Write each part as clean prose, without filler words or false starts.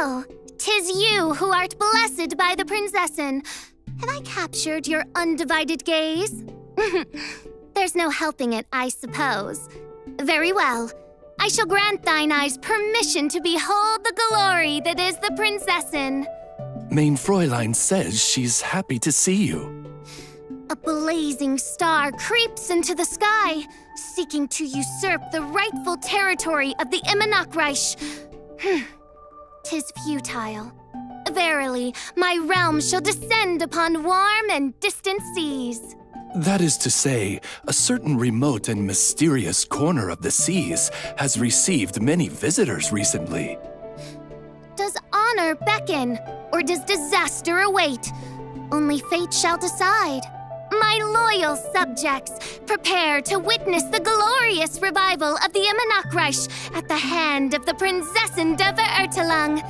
So, 'tis you who art blessed by the Prinzessin. Have I captured your undivided gaze? There's no helping it, I suppose. Very well. I shall grant thine eyes permission to behold the glory that is the Prinzessin. Mein Fräulein says she's happy to see you. A blazing star creeps into the sky, seeking to usurp the rightful territory of the Immenachreich. 'Tis futile. Verily, my realm shall descend upon warm and distant seas. That is to say, a certain remote and mysterious corner of the seas has received many visitors recently. Does honor beckon, or does disaster await? Only fate shall decide. My loyal subjects, prepare to witness the glorious revival of the Immenachreich at the hand of the Prinzessin der Verurteilung,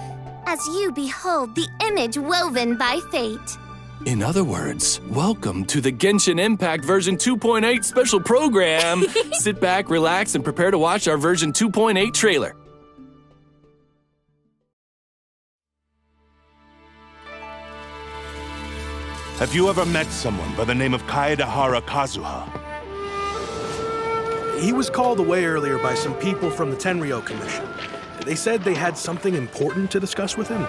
as you behold the image woven by fate. In other words, welcome to the Genshin Impact version 2.8 special program. Sit back, relax, and prepare to watch our version 2.8 trailer. Have you ever met someone by the name of Kaedahara Kazuha? He was called away earlier by some people from the Tenryou Commission. They said they had something important to discuss with him.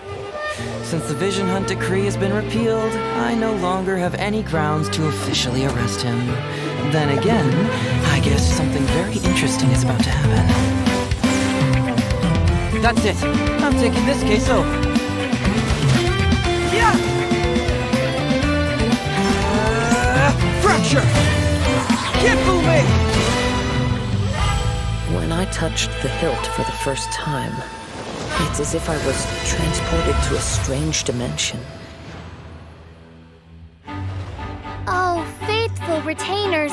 Since the Vision Hunt decree has been repealed, I no longer have any grounds to officially arrest him. Then again, I guess something very interesting is about to happen. That's it. I'm taking this case over. Yeah! Fracture! Can't fool me! When I touched the hilt for the first time, it's as if I was transported to a strange dimension. Oh, faithful retainers,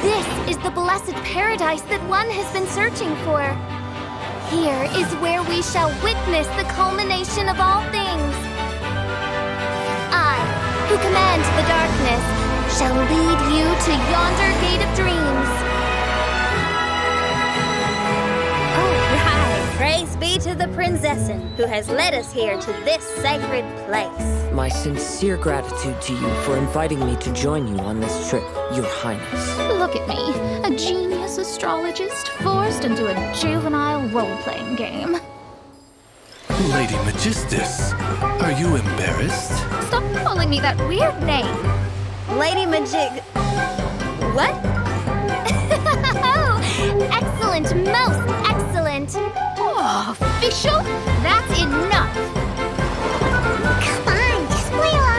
this is the blessed paradise that one has been searching for. Here is where we shall witness the culmination of all things. I, who command the darkness, shall lead you to yonder gate of dreams. Praise be to the Prinzessin, who has led us here to this sacred place. My sincere gratitude to you for inviting me to join you on this trip, Your Highness. Look at me, a genius astrologist forced into a juvenile role-playing game. Lady Magistus, are you embarrassed? Stop calling me that weird name. Lady Majig... What? Oh, excellent, most excellent. Oh, official? That's enough. Come on, just play along.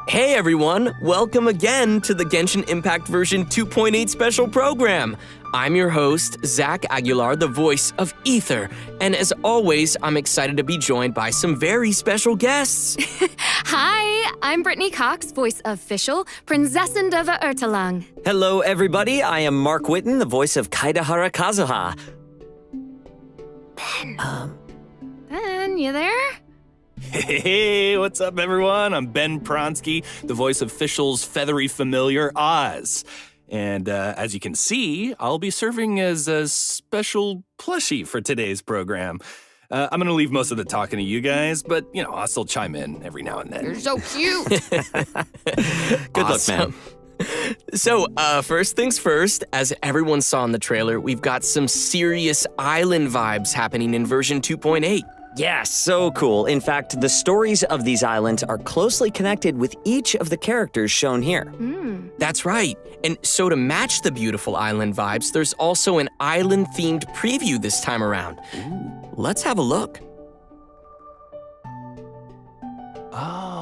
Hey everyone, welcome again to the Genshin Impact version 2.8 special program. I'm your host, Zach Aguilar, the voice of Ether, and as always, I'm excited to be joined by some very special guests. Hi, I'm Brittany Cox, voice of Fischl, Prinzessin der Verurteilung. Hello everybody, I am Mark Witten, the voice of Kaedahara Kazuha. Ben, you there? Hey, what's up, everyone? I'm Ben Pronsky, the voice of Fischl's feathery familiar, Oz. And as you can see, I'll be serving as a special plushie for today's program. I'm going to leave most of the talking to you guys, but, I'll still chime in every now and then. You're so cute. Good luck, man. So, first things first, as everyone saw in the trailer, we've got some serious island vibes happening in version 2.8. Yeah, so cool. In fact, the stories of these islands are closely connected with each of the characters shown here. That's right. And so to match the beautiful island vibes, there's also an island-themed preview this time around. Let's have a look.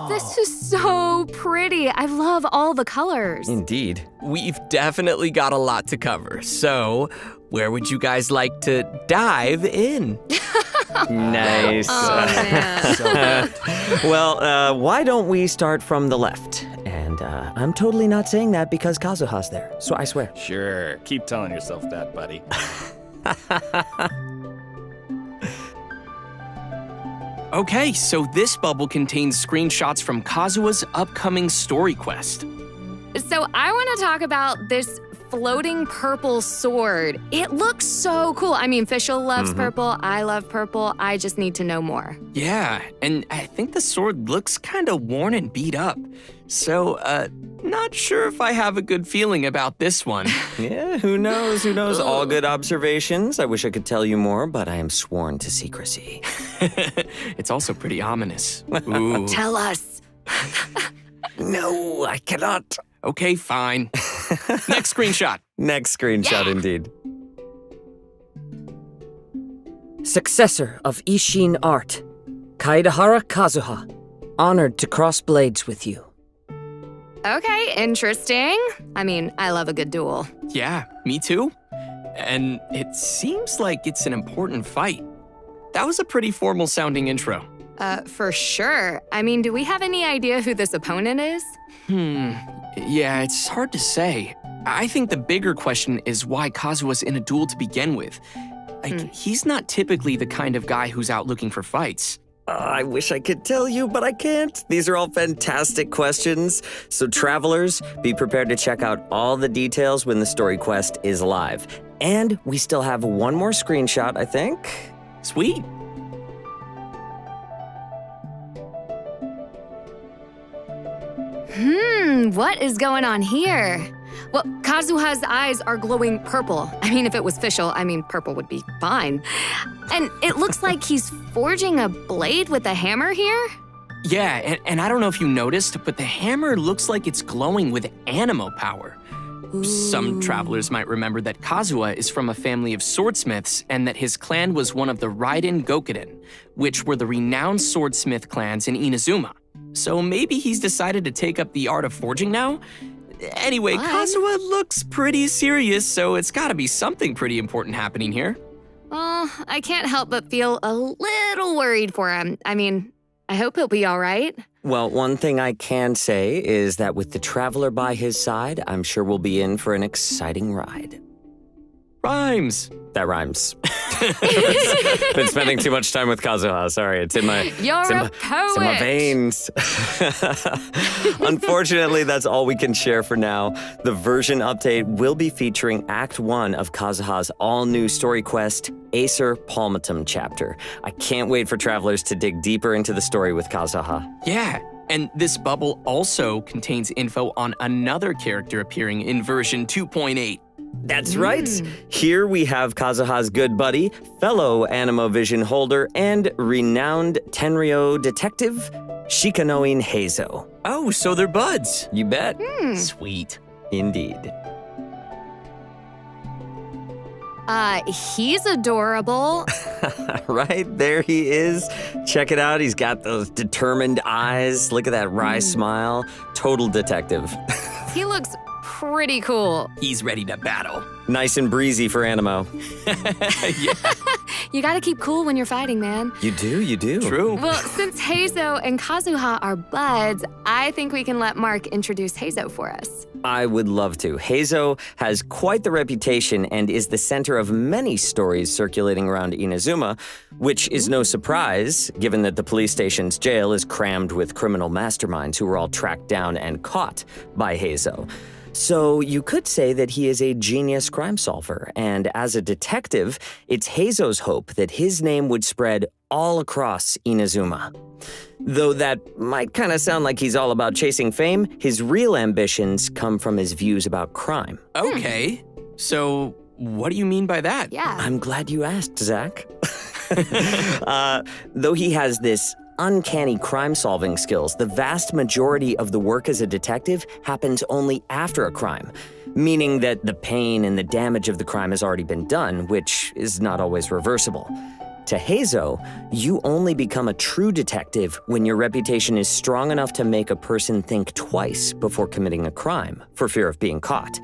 This is so pretty. I love all the colors. Indeed. We've definitely got a lot to cover, so where would you guys like to dive in? Nice. Well, why don't we start from the left? And I'm totally not saying that because Kazuha's there, so I swear. Sure, keep telling yourself that, buddy. Okay, so this bubble contains screenshots from Kazuha's upcoming story quest. So I want to talk about this floating purple sword. It looks so cool. I mean, Fischl loves purple. I love purple. I just need to know more. Yeah, and I think the sword looks kind of worn and beat up. So, not sure if I have a good feeling about this one. Yeah, who knows? Who knows? All good observations. I wish I could tell you more, but I am sworn to secrecy. It's also pretty ominous. Ooh. Tell us. No, I cannot. Okay, fine. Next screenshot. Next screenshot, indeed. Successor of Ishin art, Kaedahara Kazuha. Honored to cross blades with you. Okay, interesting. I mean, I love a good duel. Yeah, me too. And it seems like it's an important fight. That was a pretty formal sounding intro. For sure. I mean, do we have any idea who this opponent is? Yeah, it's hard to say. I think the bigger question is why Kazuha's in a duel to begin with. Like, he's not typically the kind of guy who's out looking for fights. I wish I could tell you, but I can't. These are all fantastic questions. So travelers, be prepared to check out all the details when the story quest is live. And we still have one more screenshot, I think. Sweet. What is going on here? Well, Kazuha's eyes are glowing purple. I mean, if it was Fischl, purple would be fine. And it looks like he's forging a blade with a hammer here? Yeah, and I don't know if you noticed, but the hammer looks like it's glowing with animo power. Some travelers might remember that Kazuha is from a family of swordsmiths and that his clan was one of the Raiden Gokuden, which were the renowned swordsmith clans in Inazuma. So maybe he's decided to take up the art of forging now? Anyway, Kazuha looks pretty serious, so it's gotta be something pretty important happening here. Well, I can't help but feel a little worried for him. I mean, I hope he'll be all right. Well, one thing I can say is that with the traveler by his side, I'm sure we'll be in for an exciting ride. Rhymes. That rhymes. Been spending too much time with Kazuha. Sorry, it's in my... You're a poet. It's in my veins. Unfortunately, that's all we can share for now. The version update will be featuring Act 1 of Kazuha's all-new story quest, Acer Palmatum chapter. I can't wait for travelers to dig deeper into the story with Kazuha. Yeah, and this bubble also contains info on another character appearing in version 2.8. That's right. Here we have Kazuha's good buddy, fellow Animo Vision holder, and renowned Tenryo detective, Shikanoin Hezo. Oh, so they're buds. You bet. Sweet. Indeed. He's adorable. Right, there he is. Check it out. He's got those determined eyes. Look at that wry smile. Total detective. He looks pretty cool. He's ready to battle. Nice and breezy for Animo. Yeah. You gotta keep cool when you're fighting, man. You do. True. Well, since Hezo and Kazuha are buds, I think we can let Mark introduce Hezo for us. I would love to. Hezo has quite the reputation and is the center of many stories circulating around Inazuma, which is no surprise, given that the police station's jail is crammed with criminal masterminds who were all tracked down and caught by Hezo. So you could say that he is a genius crime solver, and as a detective, it's Hezo's hope that his name would spread all across Inazuma. Though that might kind of sound like he's all about chasing fame, his real ambitions come from his views about crime. Okay, so what do you mean by that? Yeah. I'm glad you asked, Zach. Though he has this uncanny crime-solving skills, the vast majority of the work as a detective happens only after a crime, meaning that the pain and the damage of the crime has already been done, which is not always reversible. To Hezo, you only become a true detective when your reputation is strong enough to make a person think twice before committing a crime, for fear of being caught.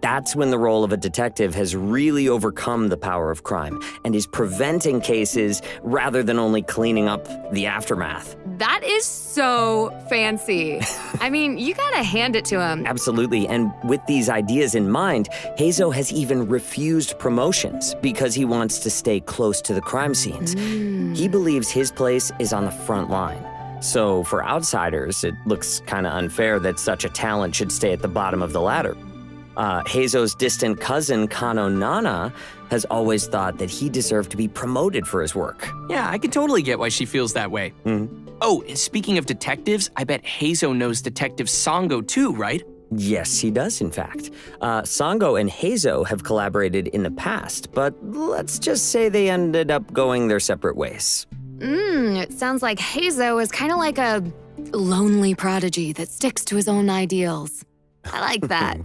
That's when the role of a detective has really overcome the power of crime and is preventing cases rather than only cleaning up the aftermath. That is so fancy. I mean, you gotta hand it to him. Absolutely, and with these ideas in mind, Hezo has even refused promotions because he wants to stay close to the crime scenes. He believes his place is on the front line. So for outsiders, it looks kind of unfair that such a talent should stay at the bottom of the ladder. Hezo's distant cousin, Kano Nana, has always thought that he deserved to be promoted for his work. Yeah, I can totally get why she feels that way. Oh, and speaking of detectives, I bet Hezo knows Detective Sango too, right? Yes, he does, in fact. Sango and Hezo have collaborated in the past, but let's just say they ended up going their separate ways. It sounds like Hezo is kind of like a lonely prodigy that sticks to his own ideals. I like that.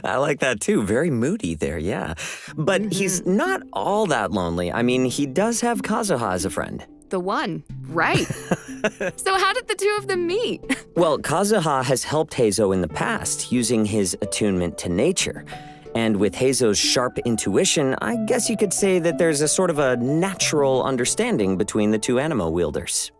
I like that too. Very moody there, yeah. But he's not all that lonely. I mean, he does have Kazuha as a friend. The one, right. So how did the two of them meet? Well, Kazuha has helped Hezo in the past using his attunement to nature. And with Hezo's sharp intuition, I guess you could say that there's a sort of a natural understanding between the two animo wielders.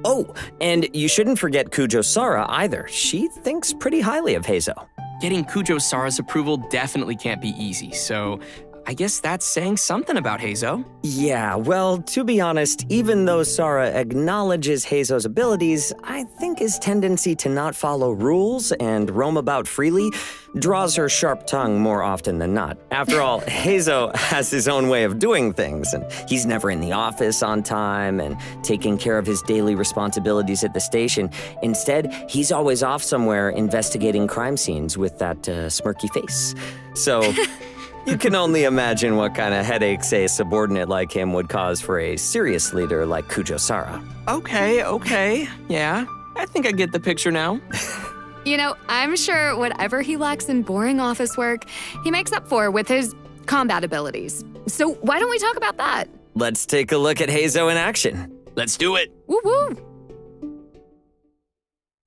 Oh, and you shouldn't forget Kujo Sara either. She thinks pretty highly of Hezo. Getting Kujo Sara's approval definitely can't be easy, so I guess that's saying something about Hezo. Yeah, well, to be honest, even though Sara acknowledges Hezo's abilities, I think his tendency to not follow rules and roam about freely draws her sharp tongue more often than not. After all, Hezo has his own way of doing things, and he's never in the office on time and taking care of his daily responsibilities at the station. Instead, he's always off somewhere investigating crime scenes with that smirky face. So you can only imagine what kind of headaches a subordinate like him would cause for a serious leader like Kujo Sara. Okay. Yeah, I think I get the picture now. You know, I'm sure whatever he lacks in boring office work, he makes up for with his combat abilities. So why don't we talk about that? Let's take a look at Hezo in action. Let's do it. Woo-woo!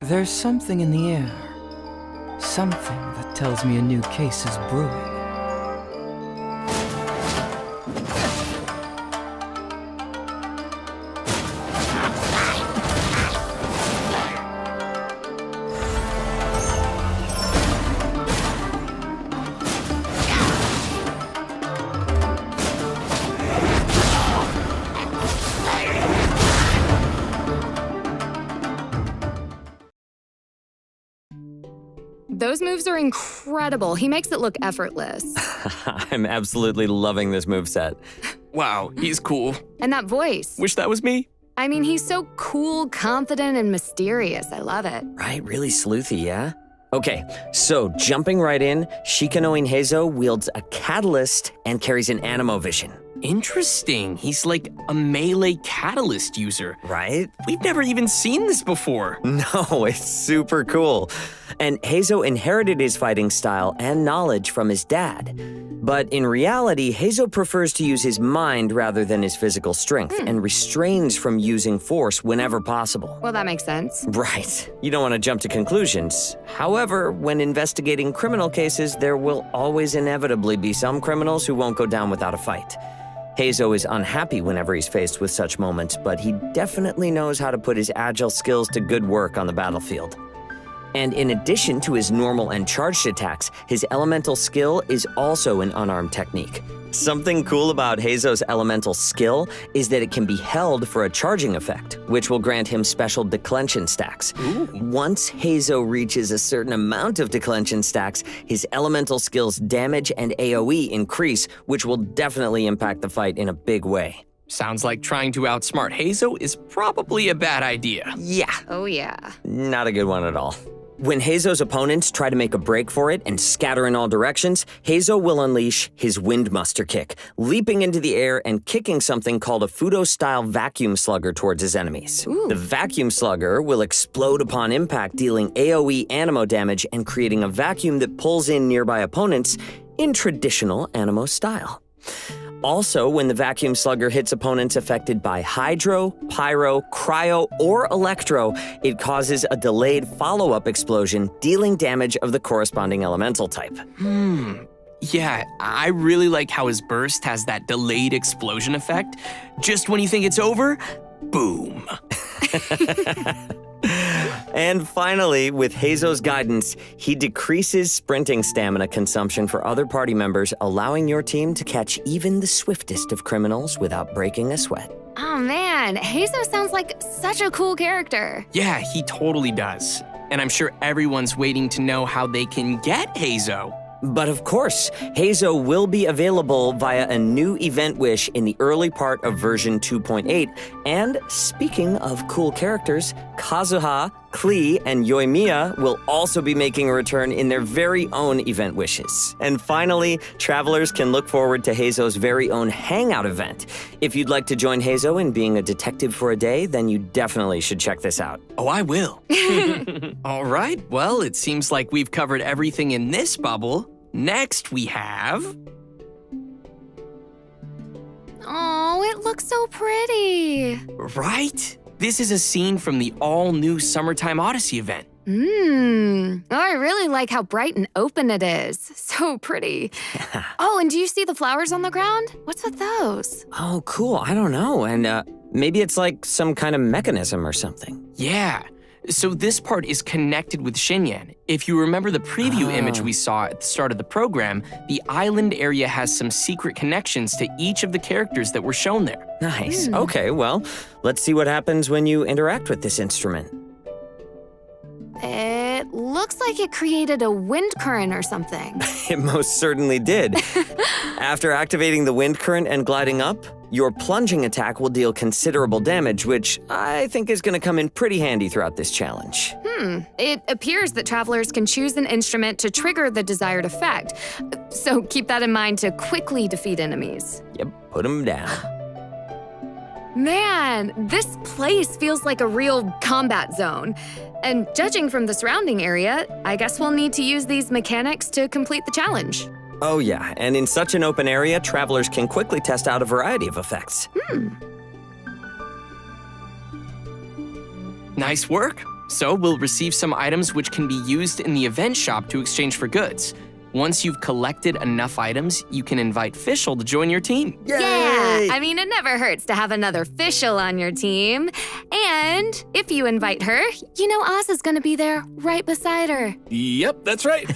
There's something in the air. Something that tells me a new case is brewing. Those moves are incredible. He makes it look effortless. I'm absolutely loving this moveset. Wow, he's cool. And that voice. Wish that was me. I mean, he's so cool, confident, and mysterious. I love it. Right, really sleuthy, yeah? Okay, so jumping right in, Shikanoin Hezo wields a catalyst and carries an animo vision. Interesting. He's like a melee catalyst user. Right? We've never even seen this before. No, it's super cool. And Hezo inherited his fighting style and knowledge from his dad. But in reality, Hezo prefers to use his mind rather than his physical strength and restrains from using force whenever possible. Well, that makes sense. Right. You don't want to jump to conclusions. However, when investigating criminal cases, there will always inevitably be some criminals who won't go down without a fight. Hezo is unhappy whenever he's faced with such moments, but he definitely knows how to put his agile skills to good work on the battlefield. And in addition to his normal and charged attacks, his elemental skill is also an unarmed technique. Something cool about Hezo's elemental skill is that it can be held for a charging effect, which will grant him special declension stacks. Once Hezo reaches a certain amount of declension stacks, his elemental skill's damage and AoE increase, which will definitely impact the fight in a big way. Sounds like trying to outsmart Hezo is probably a bad idea. Yeah, Oh, yeah. not a good one at all. When Hezo's opponents try to make a break for it and scatter in all directions, Hezo will unleash his Windmuster kick, leaping into the air and kicking something called a Fudo-style vacuum slugger towards his enemies. The vacuum slugger will explode upon impact, dealing AoE animo damage and creating a vacuum that pulls in nearby opponents in traditional animo style. Also, when the vacuum slugger hits opponents affected by hydro, pyro, cryo, or electro, it causes a delayed follow-up explosion, dealing damage of the corresponding elemental type. Yeah, I really like how his burst has that delayed explosion effect. Just when you think it's over, boom. And finally, with Hezo's guidance, he decreases sprinting stamina consumption for other party members, allowing your team to catch even the swiftest of criminals without breaking a sweat. Oh, man. Hezo sounds like such a cool character. Yeah, he totally does. And I'm sure everyone's waiting to know how they can get Hezo. But of course, Hezo will be available via a new event wish in the early part of version 2.8. And speaking of cool characters, Kazuha, Klee, and Yoimiya will also be making a return in their very own event wishes. And finally, travelers can look forward to Hezo's very own Hangout event. If you'd like to join Hezo in being a detective for a day, then you definitely should check this out. Oh, I will. All right, well, it seems like we've covered everything in this bubble. Next, we have... Oh, it looks so pretty. Right? This is a scene from the all-new Summertime Odyssey event. Oh, I really like how bright and open it is. So pretty. Oh, and do you see the flowers on the ground? What's with those? Oh, cool. I don't know. And maybe it's like some kind of mechanism or something. Yeah. So this part is connected with Xinyan. If you remember the preview image we saw at the start of the program, the island area has some secret connections to each of the characters that were shown there. Nice. Okay, well, let's see what happens when you interact with this instrument. It looks like it created a wind current or something. It most certainly did. After activating the wind current and gliding up, your plunging attack will deal considerable damage, which I think is going to come in pretty handy throughout this challenge. It appears that travelers can choose an instrument to trigger the desired effect. So keep that in mind to quickly defeat enemies. Yep, put them down. Man, this place feels like a real combat zone. And judging from the surrounding area, I guess we'll need to use these mechanics to complete the challenge. Oh yeah, and in such an open area, travelers can quickly test out a variety of effects. Nice work. So we'll receive some items which can be used in the event shop to exchange for goods. Once you've collected enough items, you can invite Fischl to join your team. Yeah, I mean, it never hurts to have another Fischl on your team. And if you invite her, you know Oz is gonna be there right beside her. Yep, that's right.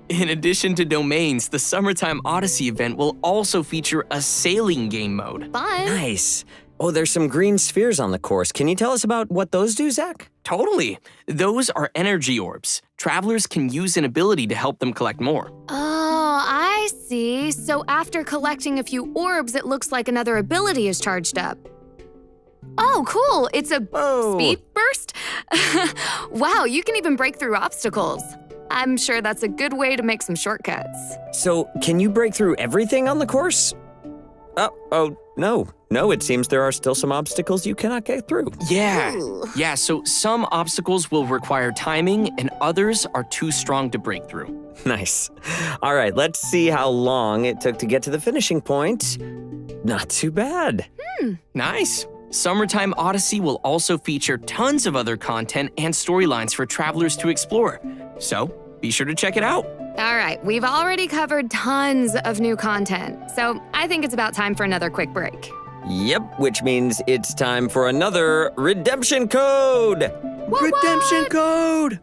In addition to domains, the Summertime Odyssey event will also feature a sailing game mode. Fun. Nice. Oh, there's some green spheres on the course. Can you tell us about what those do, Zach? Totally. Those are energy orbs. Travelers can use an ability to help them collect more. Oh, I see. So after collecting a few orbs, it looks like another ability is charged up. Oh, cool. It's a speed burst? Wow, you can even break through obstacles. I'm sure that's a good way to make some shortcuts. So, can you break through everything on the course? No, it seems there are still some obstacles you cannot get through. Yeah, so some obstacles will require timing and others are too strong to break through. Nice. All right, let's see how long it took to get to the finishing point. Not too bad. Nice. Summertime Odyssey will also feature tons of other content and storylines for travelers to explore. So, be sure to check it out. All right, we've already covered tons of new content, so I think it's about time for another quick break. Yep, which means it's time for another redemption code. Redemption code!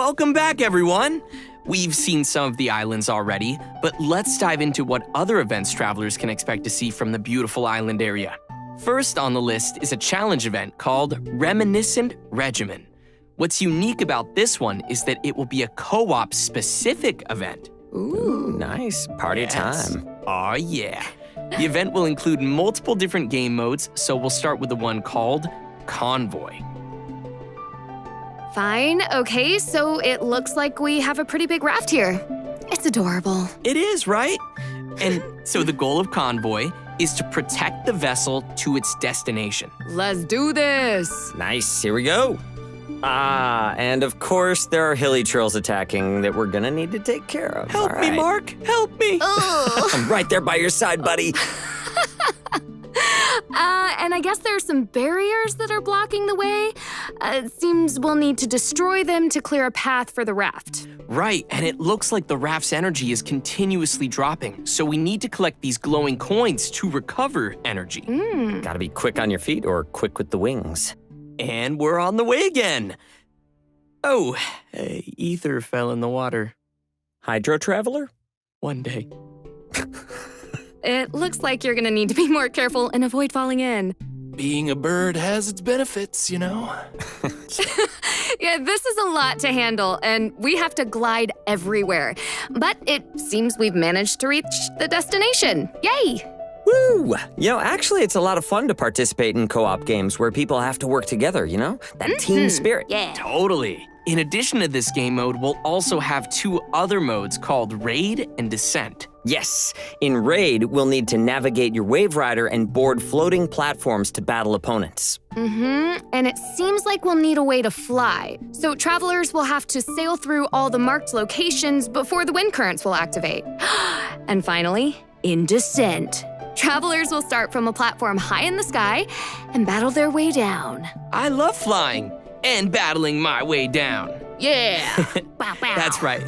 Welcome back, everyone! We've seen some of the islands already, but let's dive into what other events travelers can expect to see from the beautiful island area. First on the list is a challenge event called Reminiscence Regimen. What's unique about this one is that it will be a co-op specific event. Ooh, nice. Party time. Aw, yeah. The event will include multiple different game modes, so we'll start with the one called Convoy. Fine, okay, so it looks like we have a pretty big raft here. It's adorable. It is, right? And so the goal of Convoy is to protect the vessel to its destination. Let's do this. Nice, here we go. And of course, there are hilly trolls attacking that we're gonna need to take care of. Help All me, right. Mark, help me. I'm right there by your side, buddy. And I guess there are some barriers that are blocking the way. It seems we'll need to destroy them to clear a path for the raft. Right, and it looks like the raft's energy is continuously dropping, so we need to collect these glowing coins to recover energy. Gotta be quick on your feet or quick with the wings. And we're on the way again. Oh, Ether fell in the water. Hydro Traveler? One day. It looks like you're gonna need to be more careful and avoid falling in. Being a bird has its benefits, you know? Yeah, this is a lot to handle, and we have to glide everywhere. But it seems we've managed to reach the destination. Yay! Woo! You know, actually, it's a lot of fun to participate in co-op games where people have to work together, you know? That team spirit. Yeah. Totally. In addition to this game mode, we'll also have two other modes called Raid and Descent. Yes, in Raid, we'll need to navigate your Wave Rider and board floating platforms to battle opponents. And it seems like we'll need a way to fly. So travelers will have to sail through all the marked locations before the wind currents will activate. And finally, in Descent. Travelers will start from a platform high in the sky and battle their way down. I love flying and battling my way down. Yeah! Bow, bow. That's right.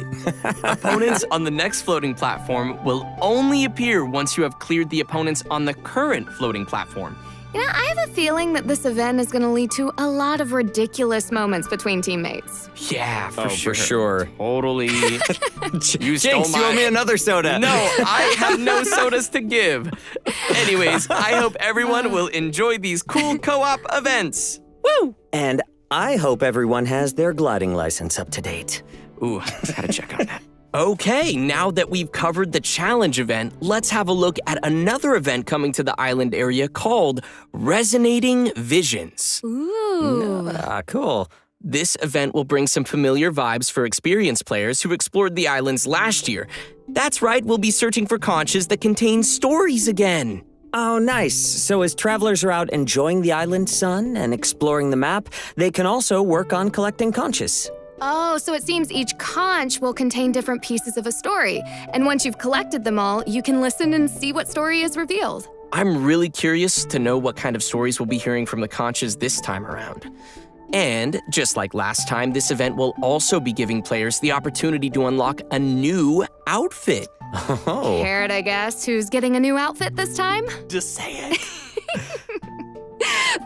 Opponents on the next floating platform will only appear once you have cleared the opponents on the current floating platform. You know, I have a feeling that this event is going to lead to a lot of ridiculous moments between teammates. Yeah, for For sure. Totally. You stole Jinx, you owe me another soda. No, I have no sodas to give. Anyways, I hope everyone will enjoy these cool co-op events. Woo! And I hope everyone has their gliding license up to date. Ooh, gotta check on that. Okay, now that we've covered the challenge event, let's have a look at another event coming to the island area called Resonating Visions. Ooh. Cool. This event will bring some familiar vibes for experienced players who explored the islands last year. That's right, we'll be searching for conches that contain stories again. Oh, nice. So as travelers are out enjoying the island sun and exploring the map, they can also work on collecting conches. Oh, so it seems each conch will contain different pieces of a story. And once you've collected them all, you can listen and see what story is revealed. I'm really curious to know what kind of stories we'll be hearing from the conches this time around. And just like last time, this event will also be giving players the opportunity to unlock a new outfit. Oh. Care to guess who's getting a new outfit this time? Just say it.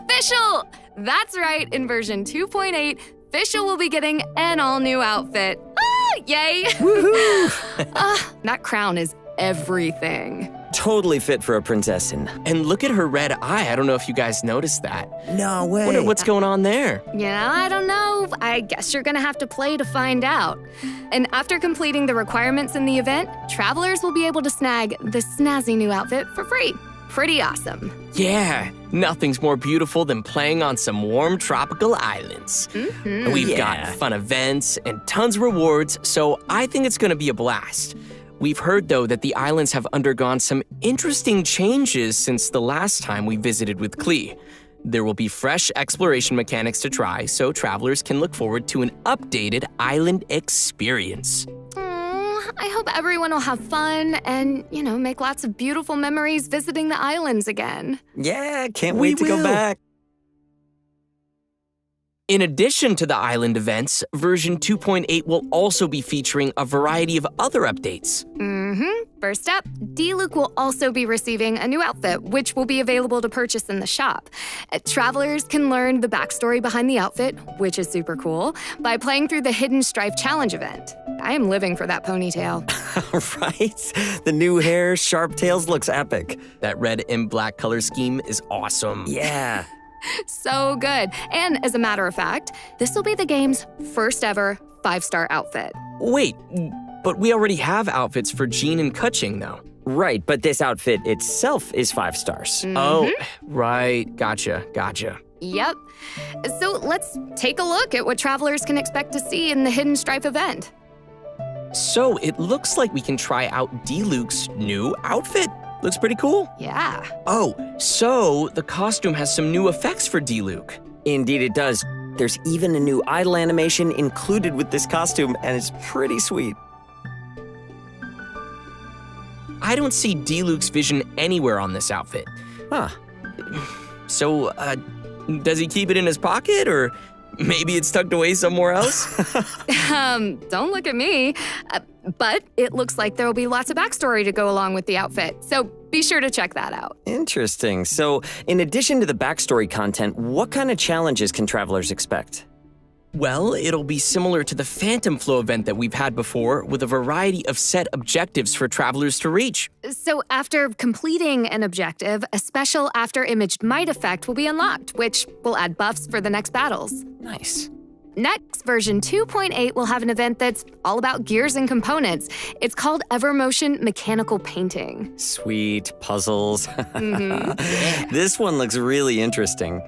Fischl! That's right, in version 2.8, Fischl will be getting an all-new outfit. Ah, yay! Woohoo! That crown is everything. Totally fit for a princessin. And look at her red eye. I don't know if you guys noticed that. No way. What's going on there? You know, I don't know. I guess you're gonna have to play to find out. And after completing the requirements in the event, travelers will be able to snag the snazzy new outfit for free. Pretty awesome. Yeah, nothing's more beautiful than playing on some warm tropical islands. We've got fun events and tons of rewards, so I think it's gonna be a blast. We've heard, though, that the islands have undergone some interesting changes since the last time we visited with Klee. There will be fresh exploration mechanics to try, so travelers can look forward to an updated island experience. I hope everyone will have fun and, make lots of beautiful memories visiting the islands again. Yeah, can't wait to go back. In addition to the island events, version 2.8 will also be featuring a variety of other updates. First up, D-Luke will also be receiving a new outfit, which will be available to purchase in the shop. Travelers can learn the backstory behind the outfit, which is super cool, by playing through the Hidden Strife Challenge event. I am living for that ponytail. Right? The new hair, sharp tails looks epic. That red and black color scheme is awesome. Yeah. So good. And as a matter of fact, this will be the game's first ever 5-star outfit. Wait, but we already have outfits for Jean and Kutching, though. Right, but this outfit itself is 5 stars. Oh, right. Gotcha. Yep. So let's take a look at what travelers can expect to see in the Hidden Strife event. So it looks like we can try out D-Luke's new outfit. Looks pretty cool. Yeah. Oh, so the costume has some new effects for D-Luke. Indeed it does. There's even a new idle animation included with this costume, and it's pretty sweet. I don't see D-Luke's vision anywhere on this outfit. Huh. So, does he keep it in his pocket, or maybe it's tucked away somewhere else? Don't look at me. But it looks like there will be lots of backstory to go along with the outfit, so be sure to check that out. Interesting. So, in addition to the backstory content, what kind of challenges can travelers expect? Well, it'll be similar to the Phantom Flow event that we've had before, with a variety of set objectives for travelers to reach. So after completing an objective, a special after-imaged might effect will be unlocked, which will add buffs for the next battles. Nice. Next, version 2.8 will have an event that's all about gears and components. It's called Evermotion Mechanical Painting. Sweet puzzles. This one looks really interesting.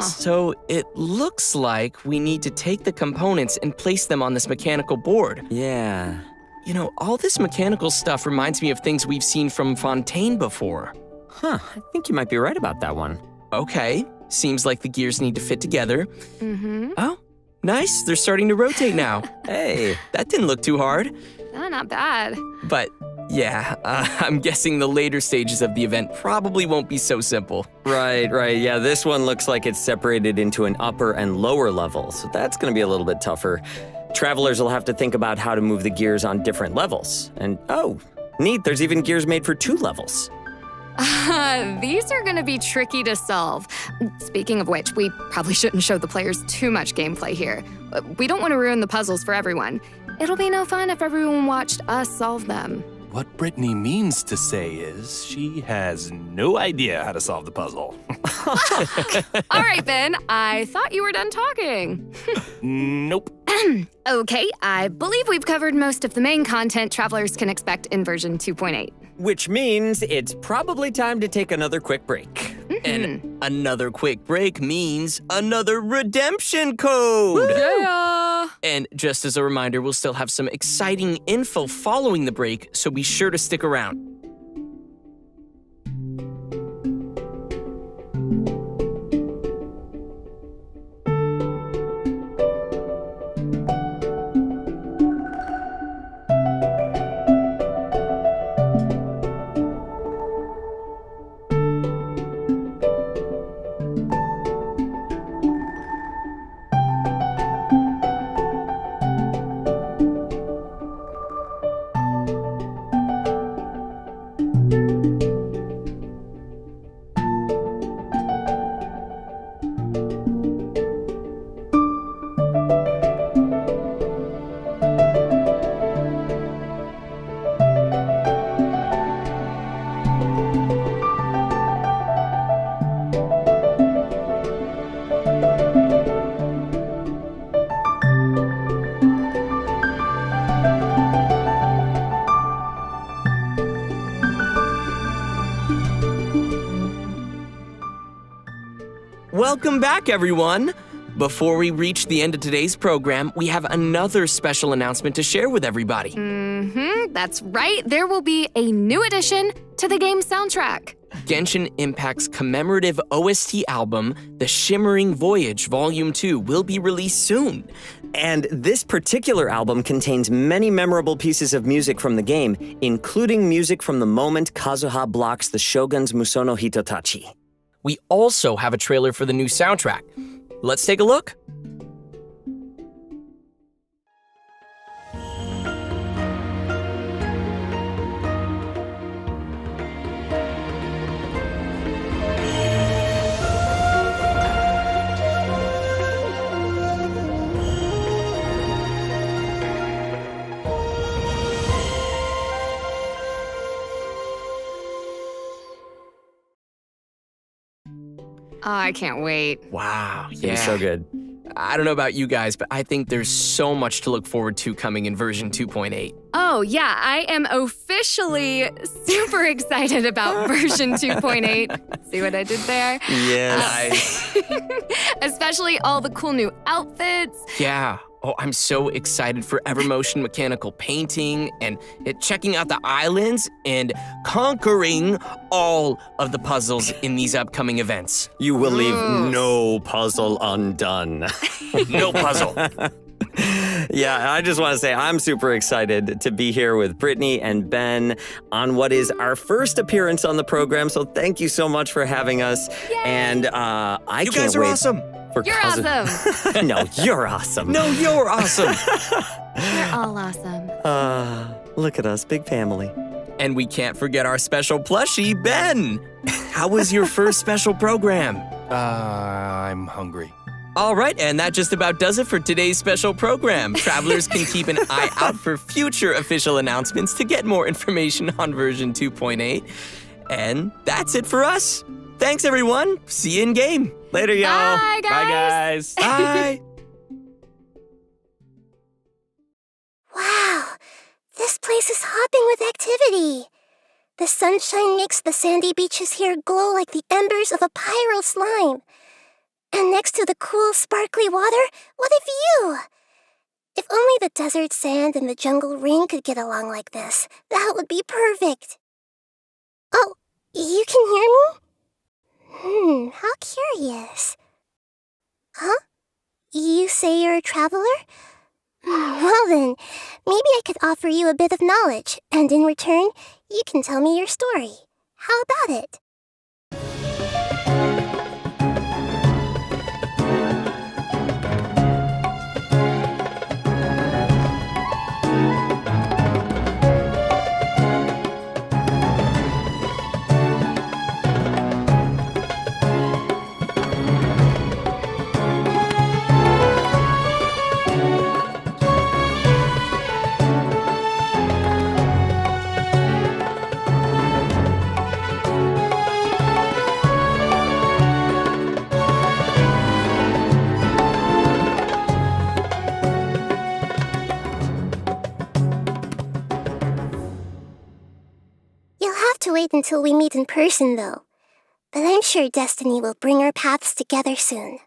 So it looks like we need to take the components and place them on this mechanical board. Yeah. You know, all this mechanical stuff reminds me of things we've seen from Fontaine before. Huh, I think you might be right about that one. Okay, seems like the gears need to fit together. Oh, nice, they're starting to rotate now. Hey. That didn't look too hard. Oh, not bad. But yeah, I'm guessing the later stages of the event probably won't be so simple. Right. Yeah, this one looks like it's separated into an upper and lower level, so that's gonna be a little bit tougher. Travelers will have to think about how to move the gears on different levels. And oh, neat, there's even gears made for 2 levels. These are gonna be tricky to solve. Speaking of which, we probably shouldn't show the players too much gameplay here. We don't want to ruin the puzzles for everyone. It'll be no fun if everyone watched us solve them. What Brittany means to say is she has no idea how to solve the puzzle. All right, Ben, I thought you were done talking. Nope. Okay, I believe we've covered most of the main content travelers can expect in version 2.8. Which means it's probably time to take another quick break. And another quick break means another redemption code! Yeah! And just as a reminder, we'll still have some exciting info following the break, so be sure to stick around. Welcome back, everyone! Before we reach the end of today's program, we have another special announcement to share with everybody. That's right. There will be a new addition to the game's soundtrack. Genshin Impact's commemorative OST album, The Shimmering Voyage Volume 2, will be released soon. And this particular album contains many memorable pieces of music from the game, including music from the moment Kazuha blocks the Shogun's Musono Hitotachi. We also have a trailer for the new soundtrack. Let's take a look. Oh, I can't wait. Wow, It'd yeah. be so good. I don't know about you guys, but I think there's so much to look forward to coming in version 2.8. Oh, yeah, I am officially super excited about version 2.8. See what I did there? Yes. Especially all the cool new outfits. Yeah. Oh, I'm so excited for Evermotion mechanical painting and checking out the islands and conquering all of the puzzles in these upcoming events. You will leave no puzzle undone. No puzzle. Yeah, I just want to say I'm super excited to be here with Brittany and Ben on what is our first appearance on the program. So thank you so much for having us. Yay. And You can't guys are wait awesome. for You're awesome. No, you're awesome. No, you're awesome. You're all awesome. Look at us, big family. And we can't forget our special plushie, Ben. How was your first special program? I'm hungry. All right, and that just about does it for today's special program. Travelers can keep an eye out for future official announcements to get more information on version 2.8. And that's it for us. Thanks, everyone. See you in game. Later, y'all. Bye, guys. Bye, guys. Bye. Wow, this place is hopping with activity. The sunshine makes the sandy beaches here glow like the embers of a pyro slime. And next to the cool, sparkly water, what a view! If only the desert sand and the jungle ring could get along like this, that would be perfect. Oh, you can hear me? How curious. Huh? You say you're a traveler? Well then, maybe I could offer you a bit of knowledge, and in return, you can tell me your story. How about it? Wait until we meet in person, though. But I'm sure destiny will bring our paths together soon.